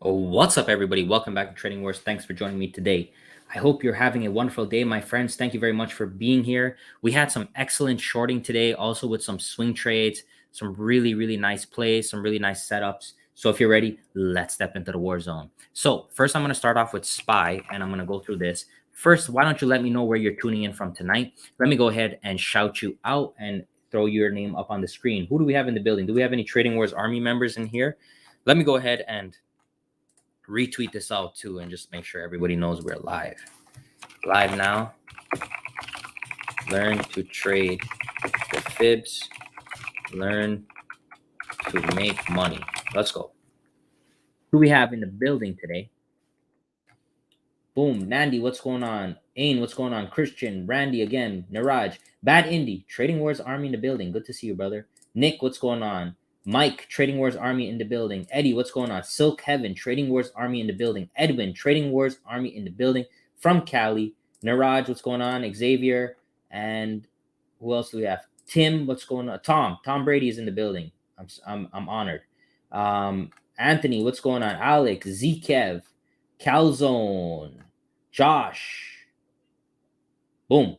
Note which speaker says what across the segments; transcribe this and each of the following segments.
Speaker 1: What's up, everybody? Welcome back to Trading Wars. Thanks for joining me today. I hope you're having a wonderful day, my friends. Thank you very much for being here. We had some excellent shorting today, also with some swing trades, some really nice plays, some really nice setups. So if you're ready, let's step into the war zone. So first, I'm going to start off with SPY, and I'm going to go through this. First, why don't you let me know where you're tuning in from tonight? Let me go ahead and shout you out and throw your name up on the screen. Who do we have in the building? Do we have any Trading Wars Army members in here? Let me go ahead and retweet this out too and just make sure everybody knows we're live now. Learn to trade the fibs, learn to make money. Let's go. Who we have in the building today? Boom. Nandi, what's going on? Ain, what's going on? Christian, Randy again, Niraj, Bad Indie, Trading Wars Army in the building. Good to see you, brother. Nick, what's going on? Mike, Trading Wars Army in the building. Eddie, what's going on? Silk Heaven, Trading Wars Army in the building. Edwin, Trading Wars Army in the building from Cali. Niraj, what's going on? Xavier, and who else do we have? Tim, what's going on? Tom Brady is in the building. I'm honored. Anthony, what's going on? Alex, Zkev, Calzone, Josh. Boom.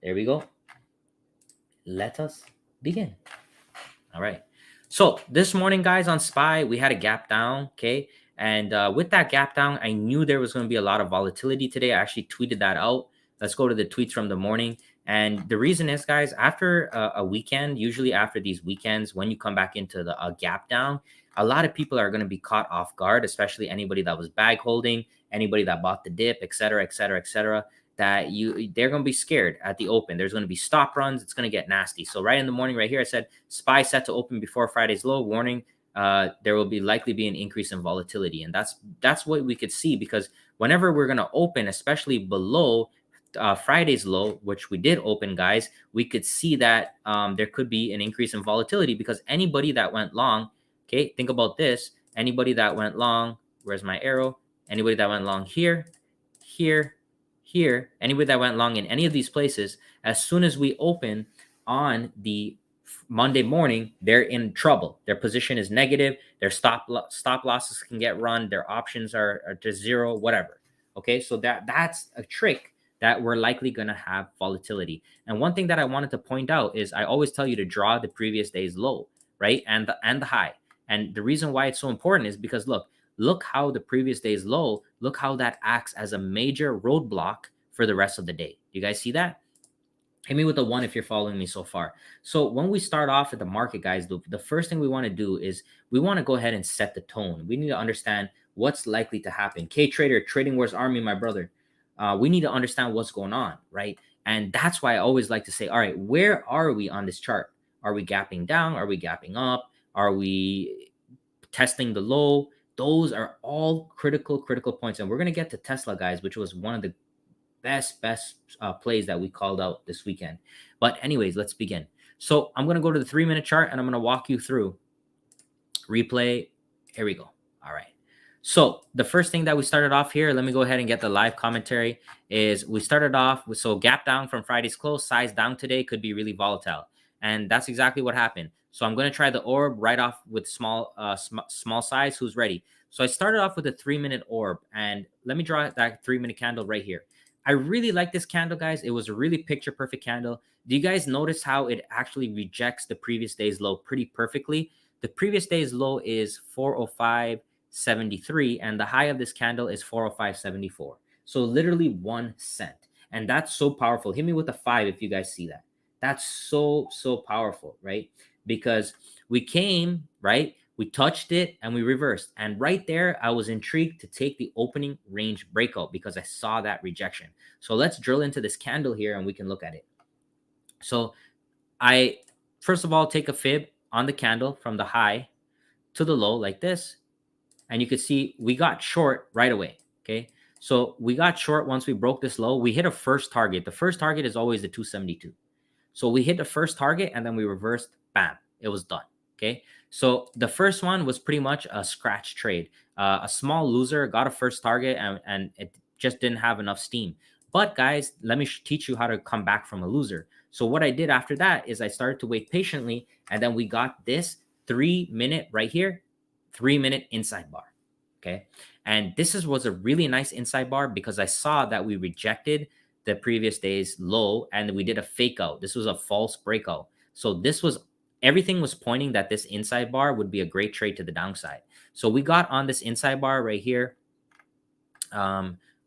Speaker 1: There we go. Let us begin. All right. So this morning, guys, on SPY, we had a gap down. Okay. And with that gap down, I knew there was going to be a lot of volatility today. I actually tweeted that out. Let's go to the tweets from the morning. And the reason is, guys, after a weekend, usually after these weekends, when you come back into the gap down, a lot of people are going to be caught off guard, especially anybody that was bag holding, anybody that bought the dip, et cetera, that they're going to be scared at the open. There's going to be stop runs. It's going to get nasty. So right in the morning right here, I said SPY set to open before Friday's low. Warning, there will likely be an increase in volatility. And that's what we could see, because whenever we're going to open, especially below Friday's low, which we did open, guys, we could see that there could be an increase in volatility, because anybody that went long, okay, think about this. Anybody that went long, where's my arrow? Anybody that went long here, anybody that went long in any of these places, as soon as we open on the Monday morning, they're in trouble. Their position is negative. Their stop losses can get run. Their options are to zero, whatever. Okay, so that's a trick that we're likely going to have volatility. And one thing that I wanted to point out is I always tell you to draw the previous day's low, right? And the high. And the reason why it's so important is because look how the previous day's low, look how that acts as a major roadblock for the rest of the day. You guys see that? Hit me with a 1 if you're following me so far. So when we start off at the market, guys, the first thing we want to do is we want to go ahead and set the tone. We need to understand what's likely to happen. K-Trader, Trading Wars Army, my brother. We need to understand what's going on, right? And that's why I always like to say, all right, where are we on this chart? Are we gapping down? Are we gapping up? Are we testing the low? Those are all critical points. And we're going to get to Tesla, guys, which was one of the best plays that we called out this weekend. But anyways, let's begin. So I'm going to go to the 3-minute chart and I'm going to walk you through replay. Here we go. All right. So the first thing that we started off here, let me go ahead and get the live commentary, is we started off with, so gap down from Friday's close, size down today could be really volatile. And that's exactly what happened. So I'm going to try the orb right off with small size. Who's ready? So I started off with a 3-minute orb, and let me draw that 3-minute candle right here. I really like this candle, guys. It was a really picture perfect candle. Do you guys notice how it actually rejects the previous day's low pretty perfectly? The previous day's low is 405.73, and the high of this candle is 405.74. So literally 1 cent. And that's so powerful. Hit me with a 5 if you guys see that. That's so powerful, right? Because we came, right? We touched it and we reversed. And right there, I was intrigued to take the opening range breakout because I saw that rejection. So let's drill into this candle here and we can look at it. So I, first of all, take a fib on the candle from the high to the low like this. And you can see we got short right away, okay? So we got short once we broke this low. We hit a first target. The first target is always the 272. So we hit the first target and then we reversed, bam, it was done, okay? So the first one was pretty much a scratch trade. A small loser got a first target and it just didn't have enough steam. But guys, let me teach you how to come back from a loser. So what I did after that is I started to wait patiently, and then we got this 3-minute right here, 3-minute inside bar. Okay. And was a really nice inside bar because I saw that we rejected the previous day's low and we did a fake out. This was a false breakout. So everything was pointing that this inside bar would be a great trade to the downside. So we got on this inside bar right here,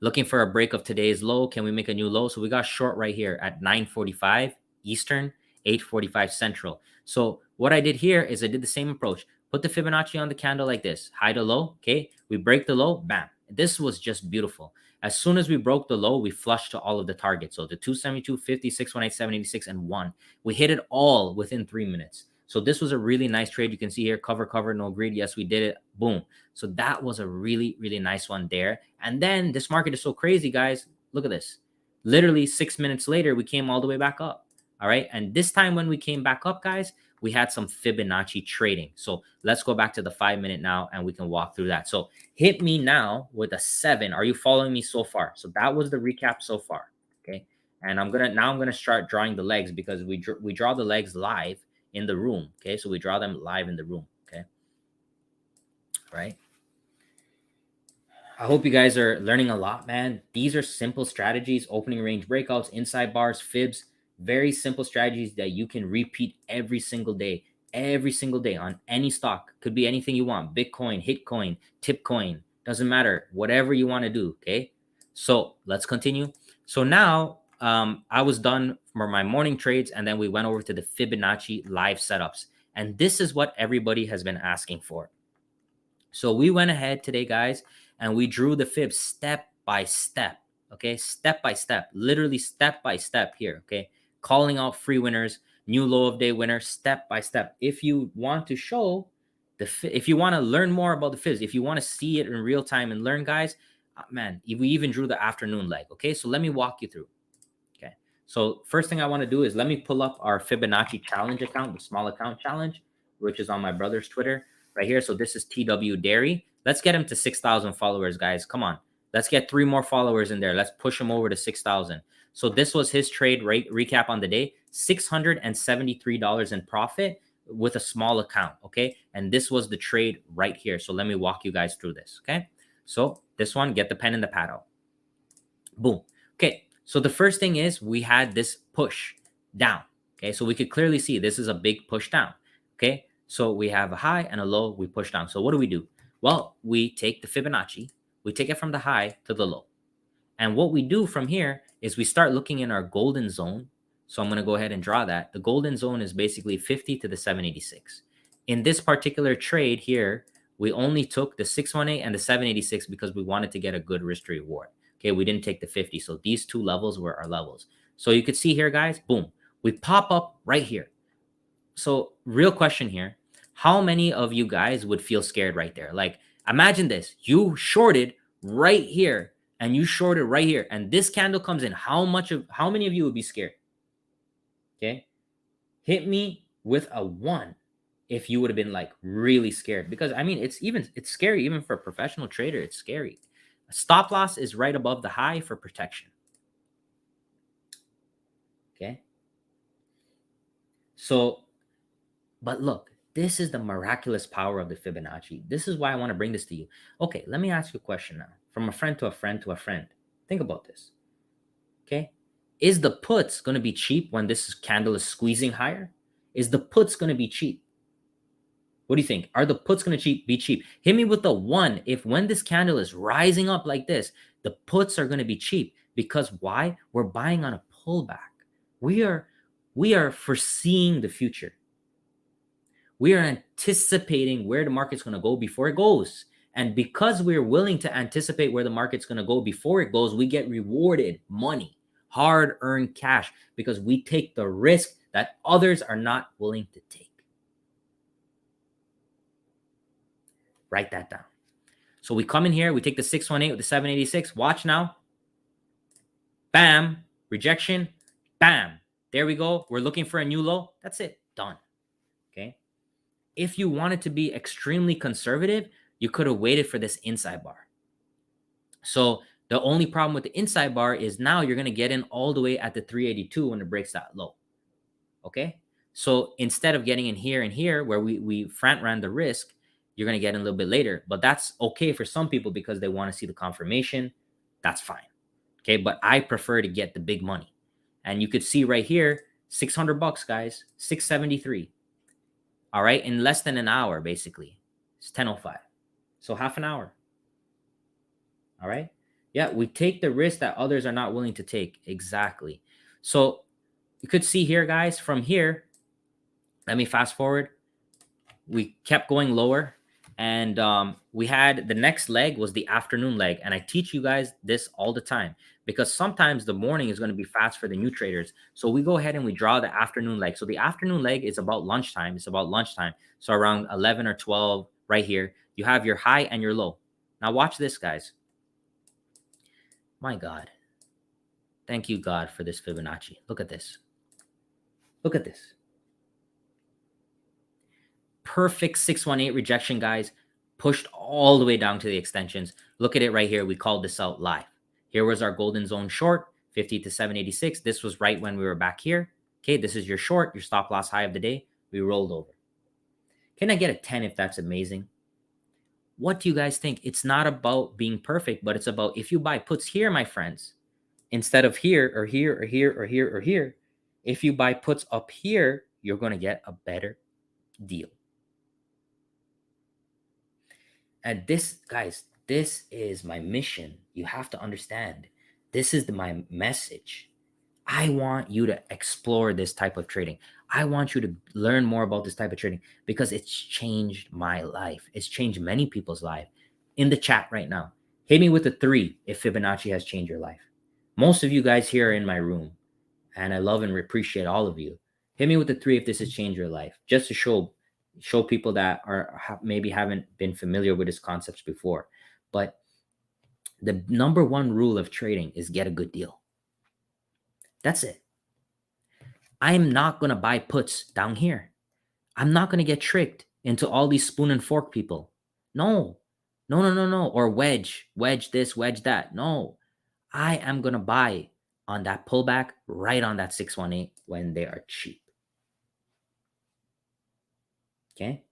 Speaker 1: looking for a break of today's low. Can we make a new low? So we got short right here at 9:45 Eastern, 8:45 Central. So what I did here is I did the same approach. Put the Fibonacci on the candle like this, high to low. Okay, we break the low, bam. This was just beautiful. As soon as we broke the low, we flushed to all of the targets. So the 272, 50, 618, 786, and 1. We hit it all within 3 minutes. So this was a really nice trade. You can see here, cover, no greed. Yes, we did it. Boom. So that was a really, really nice one there. And then this market is so crazy, guys. Look at this. Literally 6 minutes later, we came all the way back up. All right. And this time when we came back up, guys, we had some Fibonacci trading. So let's go back to the 5-minute now and we can walk through that. So hit me now with a 7. Are you following me so far? So that was the recap so far. Okay. And I'm gonna start drawing the legs because we draw the legs live in the room. Okay. So we draw them live in the room. Okay. Right. I hope you guys are learning a lot, man. These are simple strategies, opening range breakouts, inside bars, fibs, very simple strategies that you can repeat every single day on any stock. Could be anything you want. Bitcoin, Hitcoin, Tipcoin, doesn't matter. Whatever you want to do, okay? So let's continue. So now I was done for my morning trades and then we went over to the Fibonacci live setups. And this is what everybody has been asking for. So we went ahead today, guys, and we drew the fib step by step. Okay, step by step, literally step by step here. Okay, calling out free winners, new low of day winner, step by step. If you want to show if you want to learn more about the fibs, if you want to see it in real time and learn, guys, man, we even drew the afternoon leg. Okay, so let me walk you through. Okay, so first thing I want to do is let me pull up our Fibonacci challenge account, the small account challenge, which is on my brother's Twitter right here. So this is TW Dairy. Let's get him to 6,000 followers, guys. Come on. Let's get 3 more followers in there. Let's push him over to 6,000. So this was his trade recap on the day. $673 in profit with a small account, okay? And this was the trade right here. So let me walk you guys through this, okay? So this one, get the pen and the pad out. Boom. Okay, so the first thing is we had this push down, okay? So we could clearly see this is a big push down, okay? So we have a high and a low, we push down. So what do? Well, we take the Fibonacci, we take it from the high to the low. And what we do from here is we start looking in our golden zone. So I'm going to go ahead and draw that. The golden zone is basically 50 to the 786. In this particular trade here, we only took the 618 and the 786 because we wanted to get a good risk reward. Okay, we didn't take the 50. So these two levels were our levels. So you could see here, guys, boom, we pop up right here. So real question here, how many of you guys would feel scared right there? Like, imagine this, you shorted right here and you shorted right here and this candle comes in. How many of you would be scared? Okay, hit me with a 1 if you would have been like really scared, because I mean, it's scary even for a professional trader. It's scary. A stop loss is right above the high for protection. Okay, so but look, this is the miraculous power of the Fibonacci. This is why I want to bring this to you. Okay, let me ask you a question now. From a friend to a friend to a friend. Think about this. Okay, is the puts going to be cheap when this candle is squeezing higher? Is the puts going to be cheap? What do you think? Are the puts going to be cheap? Hit me with the 1 if when this candle is rising up like this, the puts are going to be cheap. Because why? We're buying on a pullback. We are foreseeing the future. We are anticipating where the market's going to go before it goes. And because we're willing to anticipate where the market's going to go before it goes, we get rewarded money, hard-earned cash, because we take the risk that others are not willing to take. Write that down. So we come in here, we take the 618 with the 786. Watch now. Bam. Rejection. Bam. There we go. We're looking for a new low. That's it. Done. Okay. If you wanted to be extremely conservative, you could have waited for this inside bar. So the only problem with the inside bar is now you're going to get in all the way at the 382 when it breaks that low. Okay. So instead of getting in here and here where we front ran the risk, you're going to get in a little bit later. But that's okay for some people because they want to see the confirmation. That's fine. Okay. But I prefer to get the big money. And you could see right here, 600 bucks, guys, 673. All right. In less than an hour, basically. It's 10:05. So half an hour. All right. Yeah. We take the risk that others are not willing to take. Exactly. So you could see here, guys, from here, let me fast forward. We kept going lower, and we had the next leg was the afternoon leg. And I teach you guys this all the time because sometimes the morning is going to be fast for the new traders. So we go ahead and we draw the afternoon leg. So the afternoon leg is about lunchtime. It's about lunchtime. So around 11 or 12 right here, you have your high and your low. Now watch this, guys. My God. Thank you, God, for this Fibonacci. Look at this. Look at this. Perfect 618 rejection, guys. Pushed all the way down to the extensions. Look at it right here. We called this out live. Here was our golden zone short, 50 to 786. This was right when we were back here. Okay, this is your short, your stop loss high of the day. We rolled over. Can I get a 10 if that's amazing? What do you guys think? It's not about being perfect, but it's about if you buy puts here, my friends, instead of here or here or here or here or here, if you buy puts up here, you're going to get a better deal. And this, guys, this is my mission. You have to understand. This is my message. I want you to explore this type of trading. I want you to learn more about this type of trading because it's changed my life. It's changed many people's life. In the chat right now, hit me with a 3 if Fibonacci has changed your life. Most of you guys here are in my room, and I love and appreciate all of you. Hit me with a 3 if this has changed your life, just to show people that maybe haven't been familiar with this concepts before. But the number one rule of trading is get a good deal. That's it. I'm not going to buy puts down here. I'm not going to get tricked into all these spoon and fork people. No. Or wedge this, wedge that. No. I am going to buy on that pullback right on that 618 when they are cheap. Okay.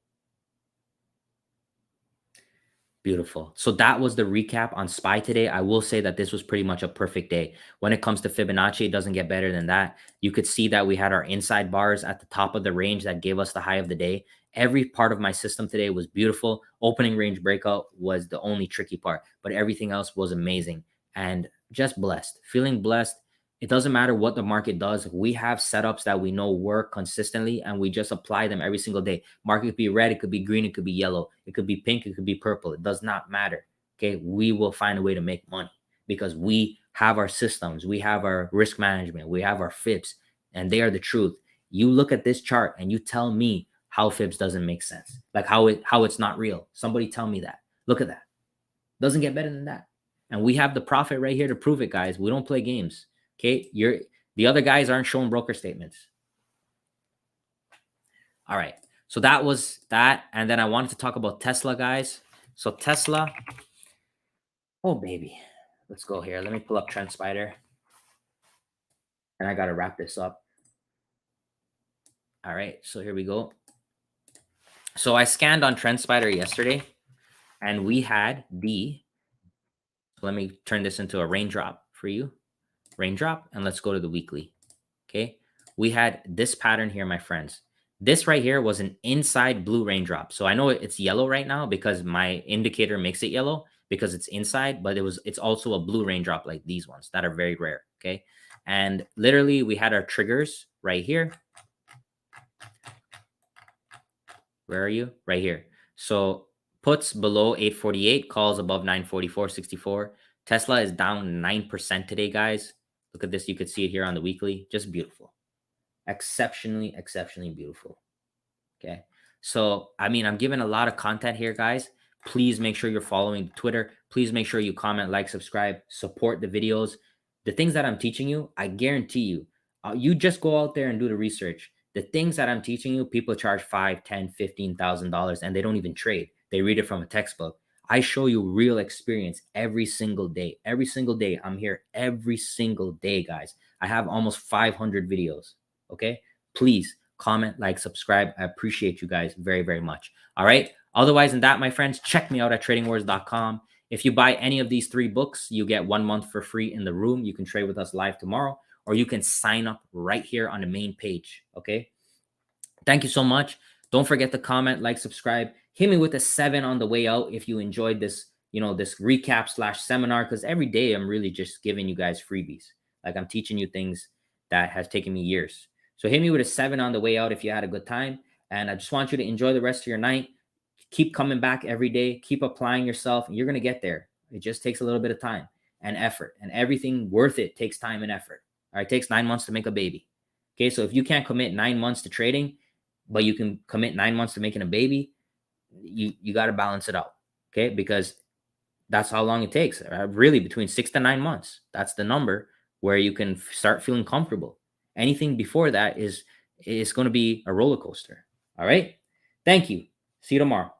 Speaker 1: Beautiful. So that was the recap on SPY today. I will say that this was pretty much a perfect day. When it comes to Fibonacci, it doesn't get better than that. You could see that we had our inside bars at the top of the range that gave us the high of the day. Every part of my system today was beautiful. Opening range breakout was the only tricky part, but everything else was amazing and just blessed. Feeling blessed. It doesn't matter what the market does. We have setups that we know work consistently, and we just apply them every single day. Market could be red, it could be green, it could be yellow, it could be pink, it could be purple. It does not matter. Okay, we will find a way to make money because we have our systems, we have our risk management, we have our fibs, and they are the truth. You look at this chart and you tell me how fibs doesn't make sense, like how it's not real. Somebody tell me that. Look at that. Doesn't get better than that. And we have the profit right here to prove it, guys. We don't play games. Okay, the other guys aren't showing broker statements. All right, so that was that. And then I wanted to talk about Tesla, guys. So Tesla, oh baby, let's go here. Let me pull up Trendspider, and I got to wrap this up. All right, so here we go. So I scanned on Trendspider yesterday, and we had let me turn this into a raindrop for you. Raindrop, and let's go to the weekly. Okay, we had this pattern here, my friends. This right here was an inside blue raindrop. So I know it's yellow right now because my indicator makes it yellow because it's inside, but it's also a blue raindrop like these ones that are very rare. Okay, and literally we had our triggers right here. Where are you? Right here. So puts below 848, calls above 944.64. Tesla is down 9% today, guys. Look at this. You could see it here on the weekly. Just beautiful. Exceptionally beautiful. Okay. So, I mean, I'm giving a lot of content here, guys. Please make sure you're following Twitter. Please make sure you comment, like, subscribe, support the videos. The things that I'm teaching you, I guarantee you, you just go out there and do the research. The things that I'm teaching you, people charge $5,000, $10,000, $15,000 and they don't even trade. They read it from a textbook. I show you real experience every single day. Every single day. I'm here every single day, guys. I have almost 500 videos. Okay. Please comment, like, subscribe. I appreciate you guys very, very much. All right. Otherwise than that, my friends, check me out at tradingwars.com. If you buy any of these 3 books, you get 1 month for free in the room. You can trade with us live tomorrow, or you can sign up right here on the main page. Okay. Thank you so much. Don't forget to comment, like, subscribe. Hit me with a 7 on the way out if you enjoyed this, this recap / seminar, because every day I'm really just giving you guys freebies. Like, I'm teaching you things that has taken me years. So hit me with a 7 on the way out if you had a good time. And I just want you to enjoy the rest of your night. Keep coming back every day. Keep applying yourself, and you're going to get there. It just takes a little bit of time and effort, and everything worth it takes time and effort. All right. It takes 9 months to make a baby. Okay. So if you can't commit 9 months to trading, but you can commit 9 months to making a baby, you got to balance it out. Okay. Because that's how long it takes. Really, between 6 to 9 months. That's the number where you can start feeling comfortable. Anything before that is going to be a roller coaster. All right. Thank you. See you tomorrow.